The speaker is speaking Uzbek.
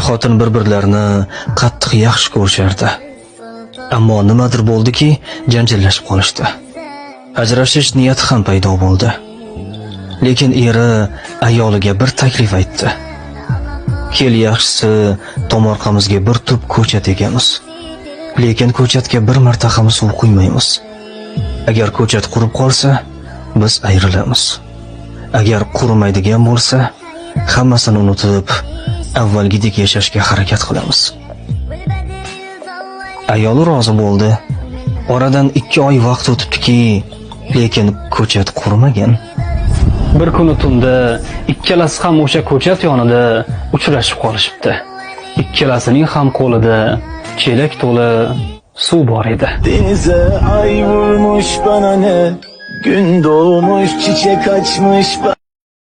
xotin bir-birlarini qattiq yaxshi ko'rishardi. Ammo nimadir bo'ldiki, janjallashib qolishdi. Ajrashish niyati ham paydo bo'ldi. Lekin eri ayoliga bir taklif aytdi. Kel yaxshisi, tomorqamizga bir tup ko'chat ekamiz. Lekin ko'chatga bir marta ham suv quymaymiz. Agar ko'chat qurib qolsa, biz ayrilamiz. Agar qurimaydigan bo'lsa, hammasini unutib, avvalgidek yashashga harakat qilamiz. Ayoli rozi bo'ldi. Oradan 2 oy vaqt o'tibdiki, lekin ko'chat qurmagan. Bir kuni tunda ikkalasi ham o'sha ko'chat yonida uchrashib qolishibdi. Ikkalasining ham qo'lida chelak to'la suv bor edi. Denize ay vurmuş bana ne, gün doğmuş çiçek açmış